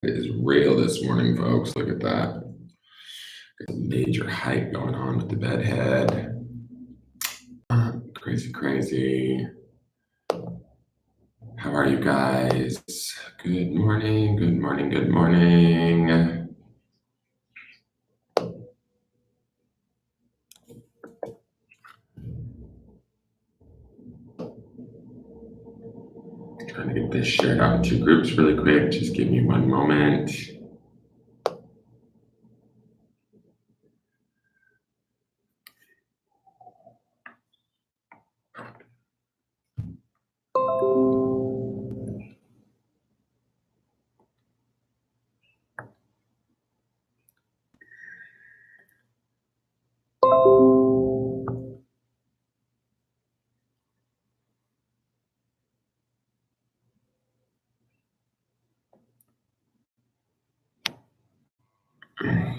It is real this morning, folks. Look at that. Got a major hike going on with the bed head. Crazy, crazy. How are you guys? Good morning, good morning, good morning. Trying to get this shared out in 2 groups really quick. Just give me one moment.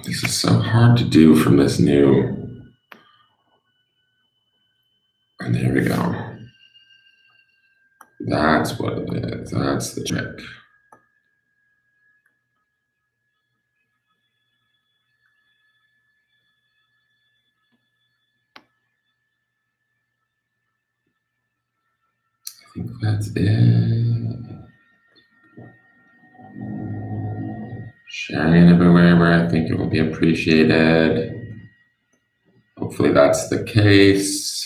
This is so hard to do from this new. And there we go. That's what it is. That's the trick. I think that's it. Sharing it everywhere where I think it will be appreciated. Hopefully that's the case.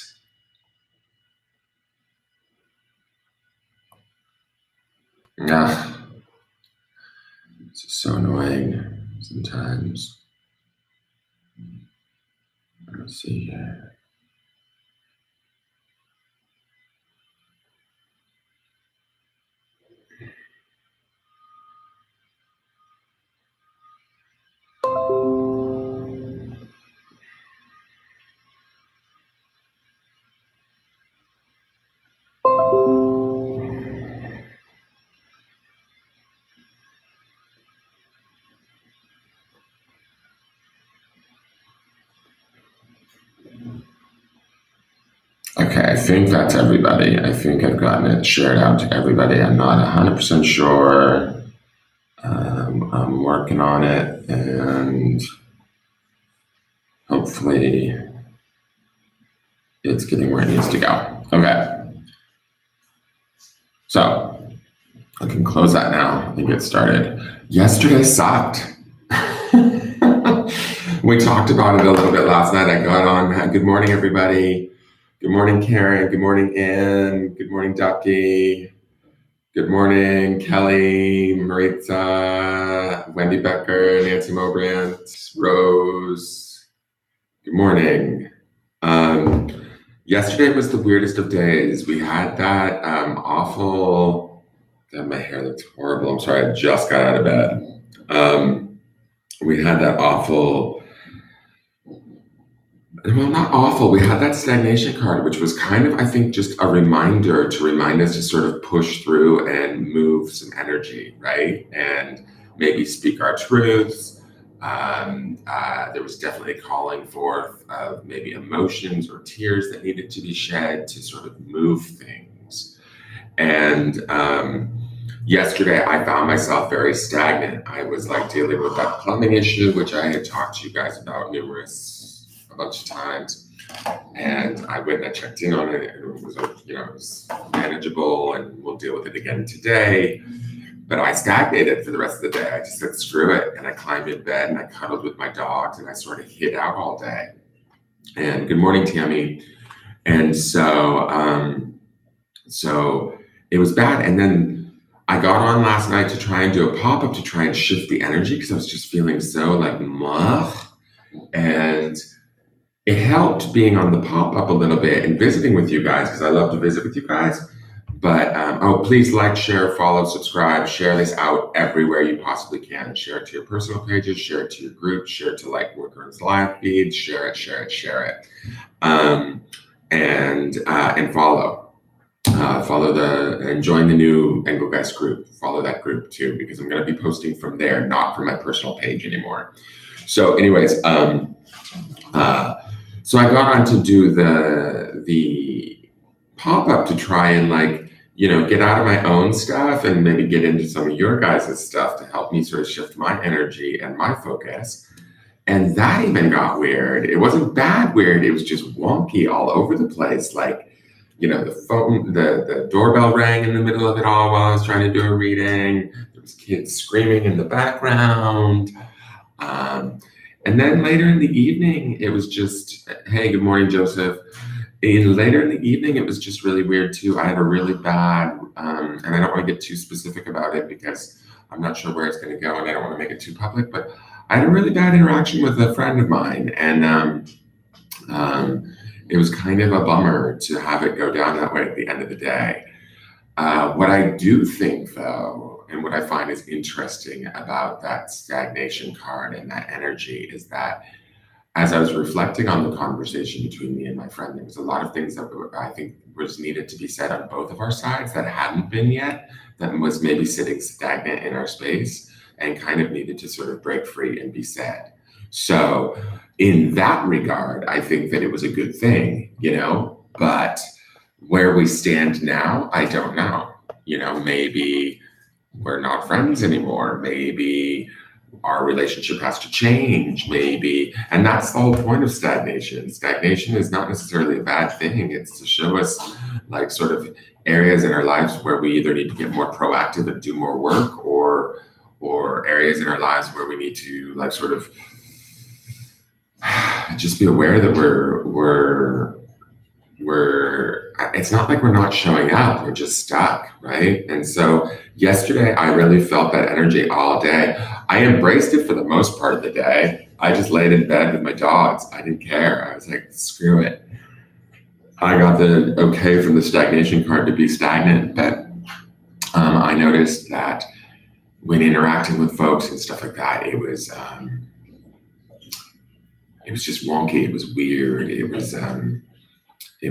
It's so annoying sometimes. Let's see here. Okay, I think that's everybody. I think I've gotten it shared out to everybody. I'm not 100% sure. I'm working on it, and hopefully it's getting where it needs to go. Okay. So I can close that now and get started. Yesterday sucked. We talked about it a little bit last night. I got on. Good morning, everybody. Good morning, Karen. Good morning, Ann. Good morning, Ducky. Good morning, Kelly, Maritza, Wendy Becker, Nancy Mobrandt, Rose. Good morning. Yesterday was the weirdest of days. We had that awful. God, my hair looks horrible. I'm sorry. I just got out of bed. We had that awful. Well, not awful. We had that stagnation card, which was kind of, I think, just a reminder to remind us to sort of push through and move some energy, right? And maybe speak our truths. There was definitely a calling forth of maybe emotions or tears that needed to be shed to sort of move things. And yesterday, I found myself very stagnant. I was like dealing with that plumbing issue, which I had talked to you guys about a bunch of times, and I went and I checked in on it, and it was, it was manageable, and we'll deal with it again today. But I stagnated for the rest of the day. I just said, screw it. And I climbed in bed and I cuddled with my dogs and I sort of hid out all day. And good morning, Tammy. And so it was bad. And then I got on last night to try and do a pop-up to try and shift the energy because I was just feeling so like muff. And it helped being on the pop-up a little bit and visiting with you guys because I love to visit with you guys. But please like, share, follow, subscribe, share this out everywhere you possibly can. Share it to your personal pages, share it to your group, share it to like Workers live feed, share it. And follow. And join the new Engelgeist group. Follow that group too, because I'm going to be posting from there, not from my personal page anymore. So anyways, so I got on to do the pop-up to try and like get out of my own stuff and maybe get into some of your guys' stuff to help me sort of shift my energy and my focus. And that even got weird. It wasn't bad weird, it was just wonky all over the place. Like, the doorbell rang in the middle of it all while I was trying to do a reading. There was kids screaming in the background. Um, and then later in the evening, it was just, hey, good morning, Joseph. And later in the evening, it was just really weird too. I had a really bad, and I don't want to get too specific about it because I'm not sure where it's going to go and I don't want to make it too public, but I had a really bad interaction with a friend of mine. And it was kind of a bummer to have it go down that way at the end of the day. What I do think, though, and what I find is interesting about that stagnation card and that energy is that as I was reflecting on the conversation between me and my friend, there was a lot of things that I think was needed to be said on both of our sides that hadn't been yet, that was maybe sitting stagnant in our space and kind of needed to sort of break free and be said. So, in that regard, I think that it was a good thing, but where we stand now, I don't know. Maybe we're not friends anymore. Maybe our relationship has to change, maybe. And that's the whole point of stagnation. Stagnation is not necessarily a bad thing. It's to show us like sort of areas in our lives where we either need to get more proactive and do more work, or areas in our lives where we need to like sort of just be aware that we're it's not like we're not showing up, we're just stuck, right? And so yesterday I really felt that energy all day. I embraced it for the most part of the day. I just laid in bed with my dogs. I didn't care. I was like, screw it. I got the okay from the stagnation card to be stagnant, but I noticed that when interacting with folks and stuff like that, it was just wonky. It was weird. It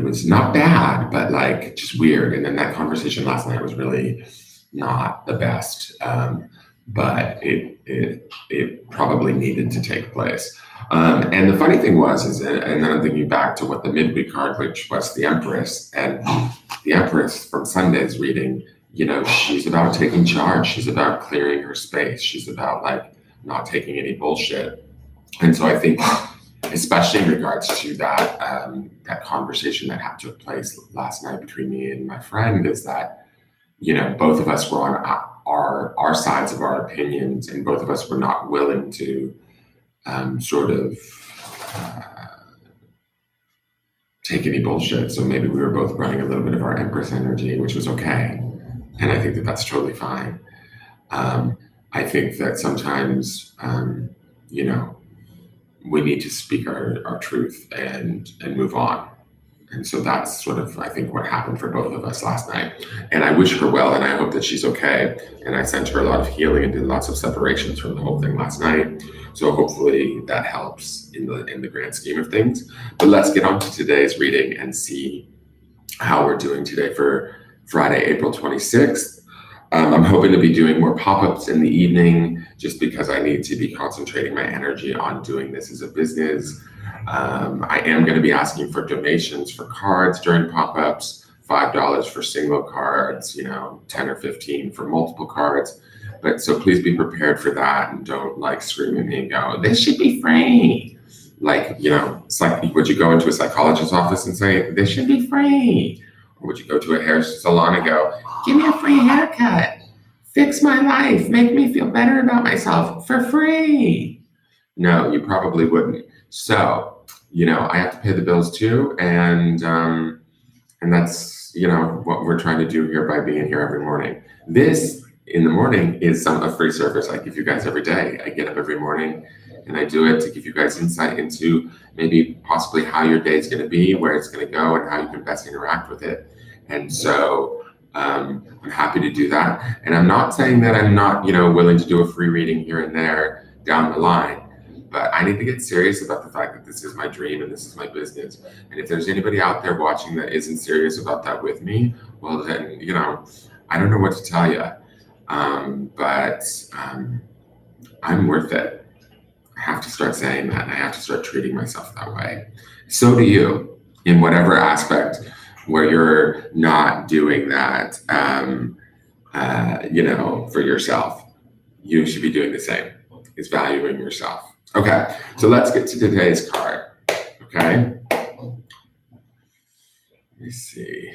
was not bad, but like just weird. And then that conversation last night was really not the best, but it probably needed to take place. And the funny thing and then I'm thinking back to what the midweek card, which was the Empress, and the Empress from Sunday's reading. She's about taking charge. She's about clearing her space. She's about like not taking any bullshit. And so I think, especially in regards to that conversation that took place last night between me and my friend, is that both of us were on our sides of our opinions, and both of us were not willing to sort of take any bullshit. So maybe we were both running a little bit of our Empress energy, which was okay, and I think that that's totally fine. I think that sometimes we need to speak our truth and move on. And so that's sort of, I think, what happened for both of us last night. And I wish her well, and I hope that she's okay. And I sent her a lot of healing and did lots of separations from the whole thing last night. So hopefully that helps in the grand scheme of things. But let's get on to today's reading and see how we're doing today for Friday, April 26th. I'm hoping to be doing more pop-ups in the evening just because I need to be concentrating my energy on doing this as a business. I am going to be asking for donations for cards during pop-ups, $5 for single cards, 10 or 15 for multiple cards. But so please be prepared for that, and don't like scream at me and go, this should be free. Like, it's like, would you go into a psychologist's office and say, this should be free? Or would you go to a hair salon and go, give me a free haircut, fix my life, make me feel better about myself for free? No, you probably wouldn't. So, I have to pay the bills too. And that's, what we're trying to do here by being here every morning. This in the morning is a free service I give you guys every day. I get up every morning and I do it to give you guys insight into maybe possibly how your day is going to be, where it's going to go, and how you can best interact with it. And so I'm happy to do that. And I'm not saying that I'm not, willing to do a free reading here and there down the line, but I need to get serious about the fact that this is my dream and this is my business. And if there's anybody out there watching that isn't serious about that with me, well then, I don't know what to tell you. But I'm worth it. I have to start saying that, and I have to start treating myself that way. So do you, in whatever aspect where you're not doing that, for yourself. You should be doing the same. It's valuing yourself. Okay, so let's get to today's card. Okay, let me see.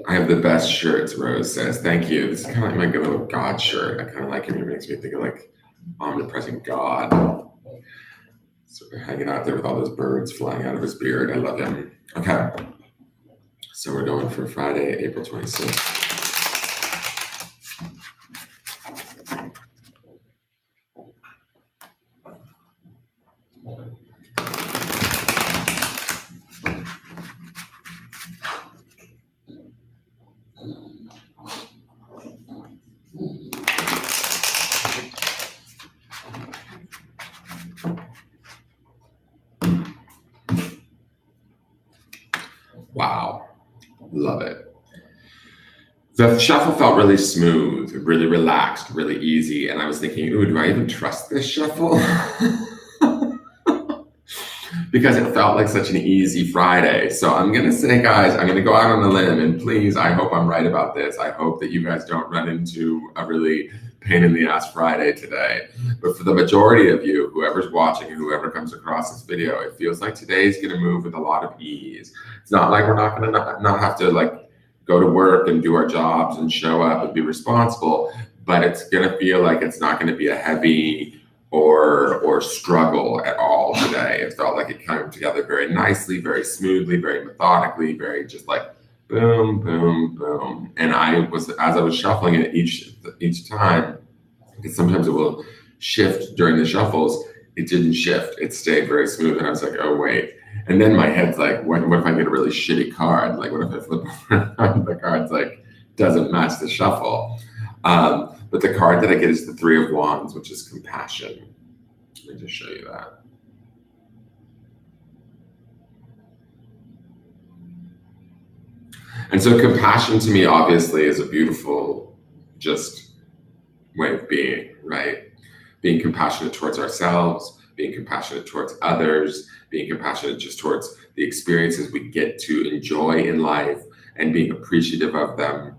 I have the best shirts, Rose says. Thank you. This is kind of like my little God shirt. I kind of like it. It makes me think of like omnipresent God. Sort of hanging out there with all those birds flying out of his beard. I love him. Okay. So we're going for Friday, April 26th. Wow. Love it. The shuffle felt really smooth, really relaxed, really easy. And I was thinking, ooh, do I even trust this shuffle? Because it felt like such an easy Friday. So I'm going to say, guys, I'm going to go out on a limb, and please, I hope I'm right about this. I hope that you guys don't run into a really pain in the ass Friday today. But for the majority of you, whoever's watching, whoever comes across this video, it feels like today's going to move with a lot of ease. It's not like we're not going to not have to like go to work and do our jobs and show up and be responsible, but it's going to feel like it's not going to be a heavy or struggle at all today. It felt like it came together very nicely, very smoothly, very methodically, very just like boom, boom, boom. And as I was shuffling it each time, because sometimes it will shift during the shuffles, it didn't shift. It stayed very smooth. And I was like, oh, wait. And then my head's like, what if I get a really shitty card? Like, what if I flip around the card's like, doesn't match the shuffle? But the card that I get is the Three of Wands, which is compassion. Let me just show you that. And so compassion to me, obviously, is a beautiful just way of being, right? Being compassionate towards ourselves, being compassionate towards others, being compassionate just towards the experiences we get to enjoy in life, and being appreciative of them.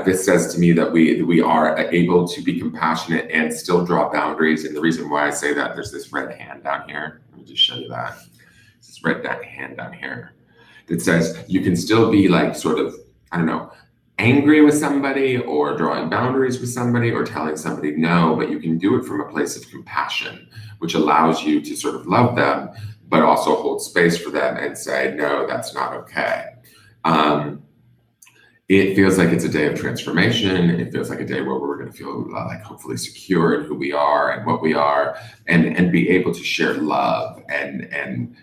This says to me that we are able to be compassionate and still draw boundaries. And the reason why I say that, there's this red hand down here. Let me just show you that. This red hand down here that says you can still be like sort of, I don't know, angry with somebody or drawing boundaries with somebody or telling somebody no, but you can do it from a place of compassion, which allows you to sort of love them, but also hold space for them and say, no, that's not okay. It feels like it's a day of transformation. It feels like a day where we're going to feel like hopefully secure in who we are and what we are, and be able to share love and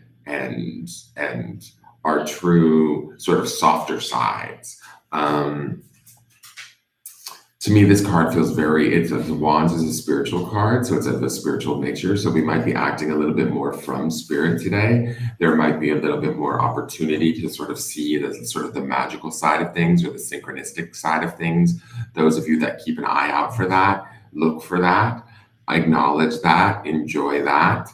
our true sort of softer sides. To me, this card feels the Wands is a spiritual card, so it's of a spiritual nature. So we might be acting a little bit more from spirit today. There might be a little bit more opportunity to sort of see the magical side of things or the synchronistic side of things. Those of you that keep an eye out for that, look for that, acknowledge that, enjoy that,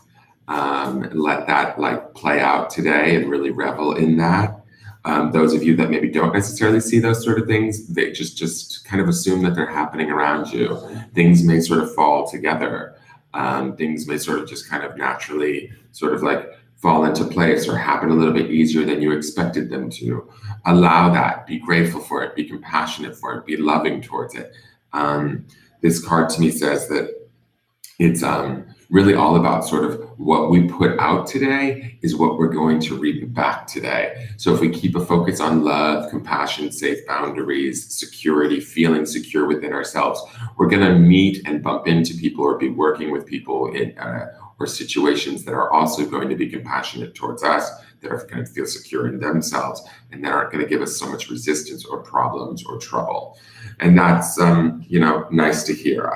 let that like play out today and really revel in that. Those of you that maybe don't necessarily see those sort of things, they just kind of assume that they're happening around you. Things may sort of fall together. Things may sort of just kind of naturally sort of like fall into place or happen a little bit easier than you expected them to. Allow that, be grateful for it, be compassionate for it, be loving towards it. This card to me says that it's really all about sort of what we put out today is what we're going to reap back today. So if we keep a focus on love, compassion, safe boundaries, security, feeling secure within ourselves, we're going to meet and bump into people or be working with people in or situations that are also going to be compassionate towards us, that are going to feel secure in themselves, and that aren't going to give us so much resistance or problems or trouble. And that's, nice to hear.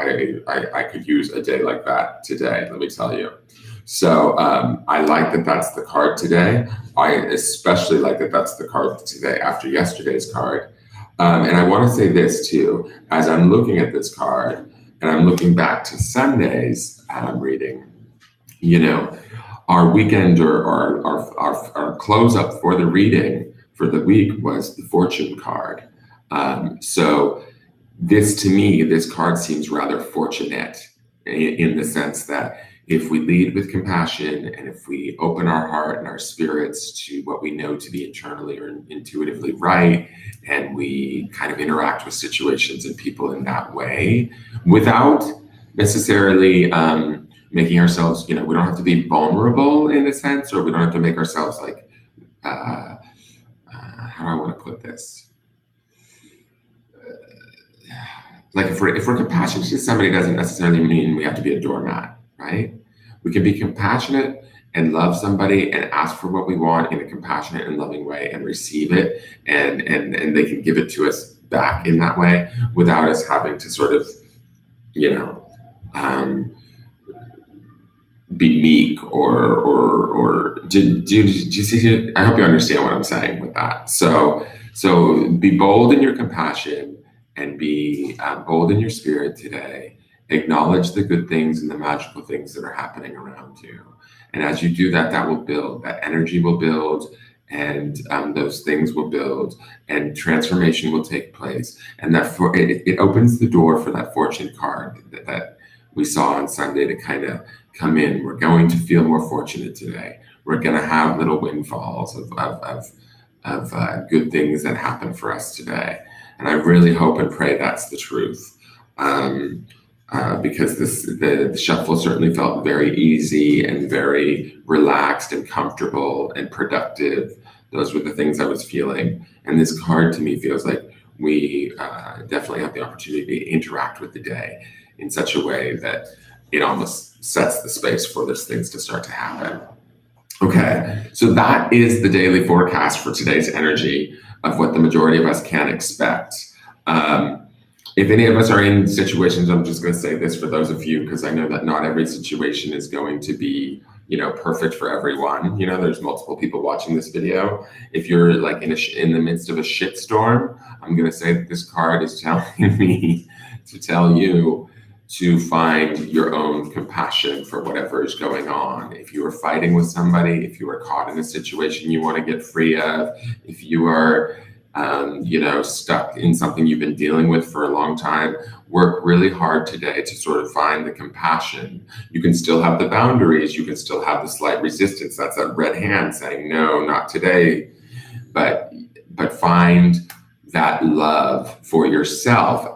I could use a day like that today, let me tell you. So I like that that's the card today. I especially like that that's the card today after yesterday's card. And I want to say this too, as I'm looking at this card and I'm looking back to Sunday's reading, our weekend or our close up for the reading for the week was the Fortune card. So this, to me, this card seems rather fortunate in the sense that if we lead with compassion and if we open our heart and our spirits to what we know to be internally or intuitively right, and we kind of interact with situations and people in that way without necessarily making ourselves, we don't have to be vulnerable in a sense, or we don't have to make ourselves like, how do I want to put this? Like if we're compassionate to somebody, doesn't necessarily mean we have to be a doormat, right? We can be compassionate and love somebody and ask for what we want in a compassionate and loving way and receive it, and they can give it to us back in that way without us having to sort of, um, be meek or do you see? I hope you understand what I'm saying with that. So be bold in your compassion and be bold in your spirit today. Acknowledge the good things and the magical things that are happening around you. And as you do that, that will build, that energy will build, and those things will build, and transformation will take place. And it opens the door for that fortune card that we saw on Sunday to kind of come in. We're going to feel more fortunate today. We're going to have little windfalls of good things that happen for us today. And I really hope and pray that's the truth. Because the shuffle certainly felt very easy and very relaxed and comfortable and productive. Those were the things I was feeling. And this card to me feels like we definitely have the opportunity to interact with the day in such a way that it almost sets the space for those things to start to happen. Okay, so that is the daily forecast for today's energy of what the majority of us can expect. If any of us are in situations, I'm just going to say this for those of you, because I know that not every situation is going to be, perfect for everyone. There's multiple people watching this video. If you're like in the midst of a shitstorm, I'm going to say that this card is telling me to tell you to find your own compassion for whatever is going on. If you are fighting with somebody, if you are caught in a situation you want to get free of, if you are stuck in something you've been dealing with for a long time, work really hard today to sort of find the compassion. You can still have the boundaries. You can still have the slight resistance. That's that red hand saying, no, not today. But find that love for yourself,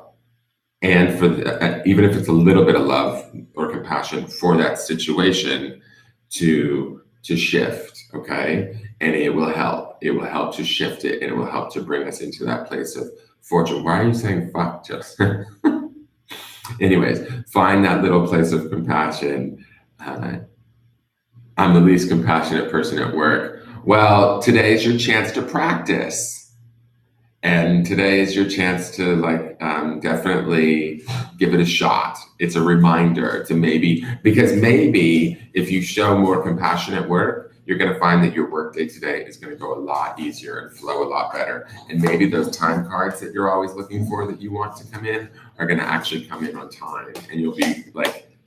and for even if it's a little bit of love or compassion for that situation to shift, okay? And it will help. It will help to shift it, and it will help to bring us into that place of fortune. Why are you saying fuck, Justin? Anyways, find that little place of compassion. I'm the least compassionate person at work. Well, today is your chance to practice. And today is your chance to definitely give it a shot. It's a reminder to maybe if you show more compassion at work, you're going to find that your workday today is going to go a lot easier and flow a lot better. And maybe those time cards that you're always looking for that you want to come in are going to actually come in on time. And you'll be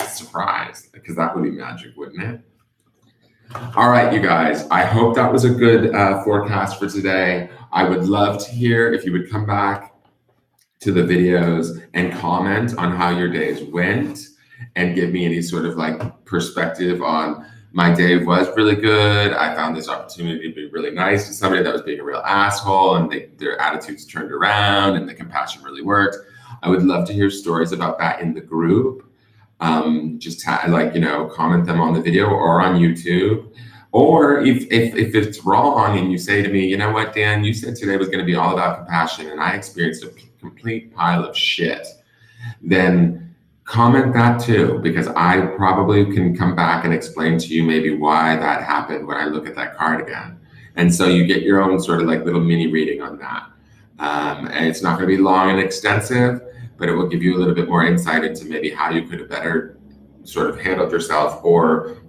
surprised, because that would be magic, wouldn't it? All right, you guys, I hope that was a good forecast for today. I would love to hear if you would come back to the videos and comment on how your days went and give me any sort of perspective on my day was really good. I found this opportunity to be really nice to somebody that was being a real asshole, and their attitudes turned around and the compassion really worked. I would love to hear stories about that in the group. Just comment them on the video or on YouTube. Or if it's wrong and you say to me, you know what, Dan, you said today was going to be all about compassion and I experienced a complete pile of shit, then comment that too, because I probably can come back and explain to you maybe why that happened when I look at that card again. And so you get your own sort of little mini reading on that. And it's not going to be long and extensive, but it will give you a little bit more insight into maybe how you could have better sort of handled yourself, or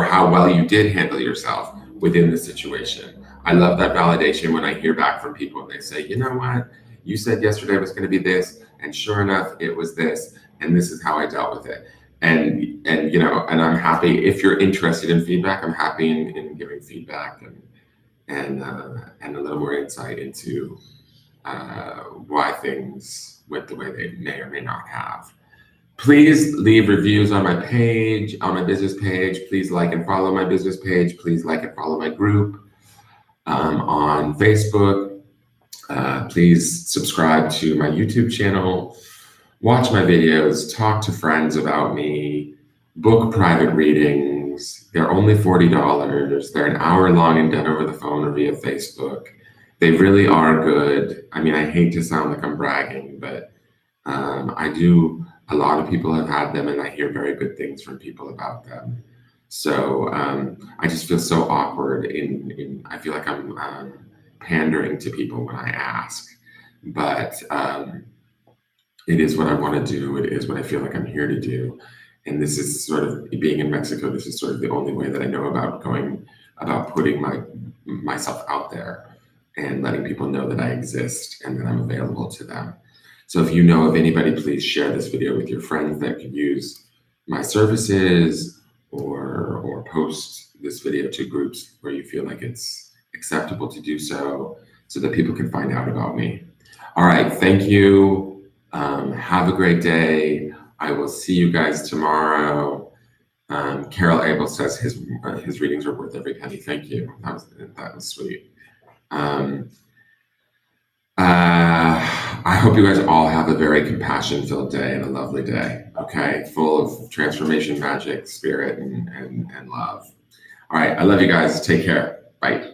how well you did handle yourself within the situation. I love that validation when I hear back from people and they say, you know what, you said yesterday was going to be this, and sure enough, it was this, and this is how I dealt with it. And I'm happy if you're interested in feedback. I'm happy in giving feedback and a little more insight into why things went the way they may or may not have. Please leave reviews on my page, on my business page. Please like and follow my business page. Please like and follow my group on Facebook. Please subscribe to my YouTube channel. Watch my videos. Talk to friends about me. Book private readings. They're only $40. They're an hour long and done over the phone or via Facebook. They really are good. I mean, I hate to sound like I'm bragging, but I do. A lot of people have had them, and I hear very good things from people about them. So I just feel so awkward. I feel like I'm pandering to people when I ask, but it is what I want to do. It is what I feel like I'm here to do. And this is sort of being in Mexico. This is sort of the only way that I know about putting myself out there and letting people know that I exist and that I'm available to them. So if you know of anybody, please share this video with your friends that could use my services, or post this video to groups where you feel like it's acceptable to do so that people can find out about me. All right, thank you. Have a great day. I will see you guys tomorrow. Carol Abel says his readings are worth every penny. Thank you. That was sweet. I hope you guys all have a very compassion-filled day and a lovely day, okay? Full of transformation, magic, spirit, and love. All right, I love you guys. Take care. Bye.